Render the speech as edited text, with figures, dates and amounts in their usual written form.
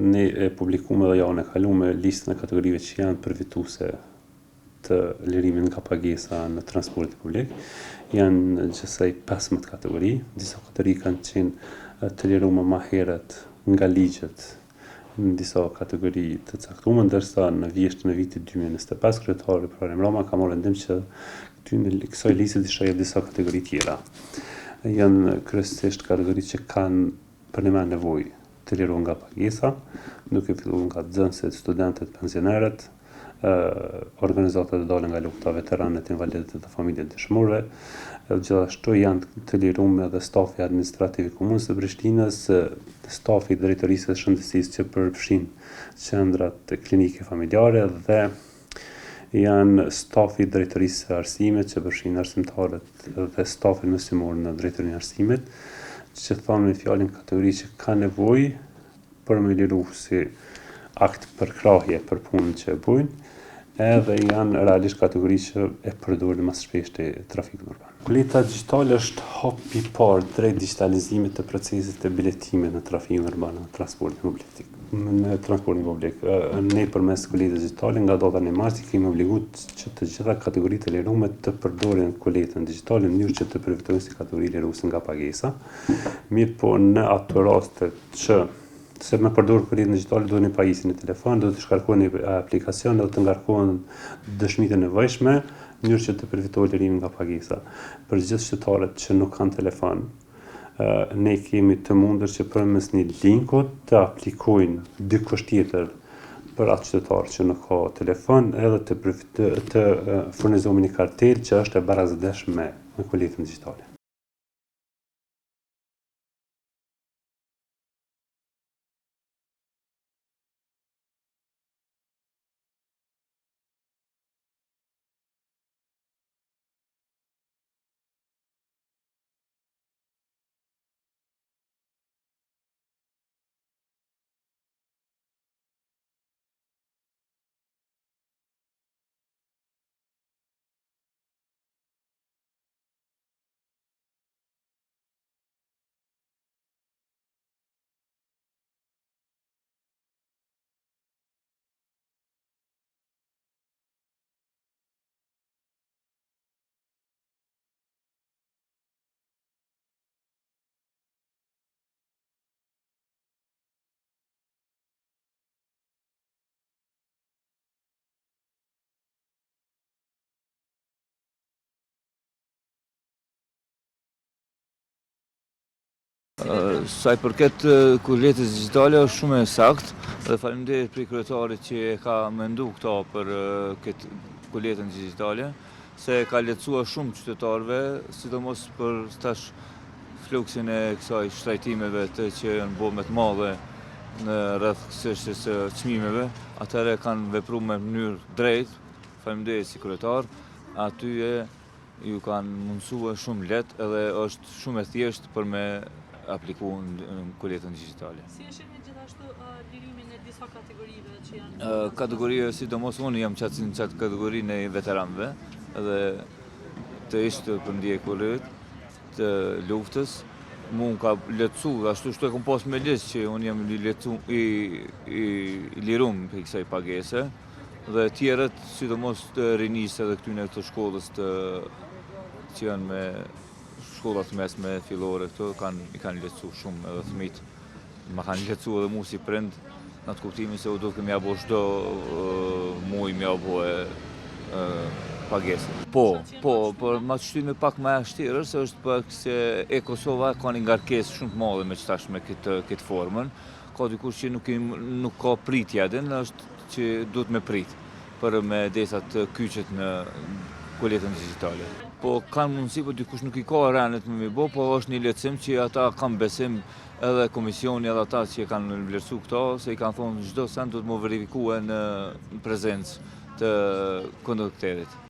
ne e publikuam edhe javën e kaluar listën e kategorive që janë përfituese të lirimin nga pagesa në transportin publik. Janë gjithsej 15 kategori, disa kategori kanë qenë të liruara më herët nga ligjet në disa kategori të caktuara, ndërsa në vjeshtën e vitit 2025 kryetari Program Roma ka marrë vendim që në kësaj liste të shojë disa kategori tjera. Janë kryesisht kategoritë që kanë për një nevojë të liruar nga pagesa, duke filluar nga nxënësit, studentët, pensionerët, organizatat e dalën nga lufta, veteranët, invalidët dhe familjet dëshmorëve. Gjithashtu janë të liruar edhe stafi administrativ i Komunës së Prishtinës, stafi i drejtorisë së shëndetësisë që përfshin qendrat klinike familjare dhe janë stafi i drejtorisë së arsimit që përfshin arsimtarët dhe stafin mësimor në drejtorinë e arsimit, që thonë me fjalën kategori që ka nevojë për me liru si akt përkrahje për punën që e bujnë, edhe janë realisht kategori që e përdorin më shpesh te trafiku urban. Kuleta digjitale është hapi i parë drejt digitalizimit të procesit të biletimit në trafikun urban në transportin publik. Ne përmes kuletës digjitale nga data e marsit kemi obliguar që të gjitha kategoritë e liruara të përdorin kuletën digjitale në mënyrë që të përfitojnë si kategori liruese nga pagesa. Mirë po në ato raste që se me përdor kuletën digjitale duhet një pajisje në telefon, duhet të shkarkoni një aplikacion dhe të ngarkohen dëshmitë e nevojshme në mënyrë që të përfitojë lirimin nga pagesa. Për gjithë shqiptarët që nuk kanë telefon, ne kemi të mundur që përmes një linko të aplikojnë dikush tjetër për atë qytetar që nuk ka telefon, edhe të furnizojmë një kartel që është e barazëdhshme me kuletën digjitale. Sa i përket kuletës digjitale është shumë e saktë dhe faleminderit për kryetarit që e ka mendu këta për këtë kuletën digjitale, se ka lehtësuar shumë qytetarëve, sidomos për tash fluksin e kësaj shtrajtimeve që janë bërë më të madhe në rreth çështjes së çmimeve, atëherë kanë vepruar me mënyrë drejt, faleminderit si kryetar, aty ju kanë mundsuar shumë lehtë edhe është shumë e thjeshtë për me aplikuar në kuletën digjitale. Si e shihni gjithashtu lirimin e disa kategorive që janë? Kategoria, sidomos unë jam në qatë kategorinë e veteranëve dhe të ishte përndjekurit të luftës, mu ka lehtësu, ashtu shtu e kom pas me listë që unë jam i lirum për kësaj pagese dhe tjerët, sidomos të rinisë edhe këtyne të shkollës që janë me shkollat mesme fillore këto i kanë lehtësu shumë edhe fëmijët. Ma kanë lehtësu edhe mu si prind në atë kuptimin se u duhet mja bo çdo muaj mja bo pagesën. Por ma të shtyme pak ma vështirë se është pak se Kosova ka një ngarkesë shumë të madhe me qëtash me këtë formën. Ka dikush që nuk ka pritja edhe, është që duhet me prit për me desat të kyçet në kuletën digjitale. Po kanë mundësi, po dikush nuk i ka rënet me mi bo, po është një lehtësim që ata kanë besim edhe komisioni edhe ata që kanë vlerësu këto, se i kanë thonë çdo send duhet më verifikue në prezencë të kondukterit.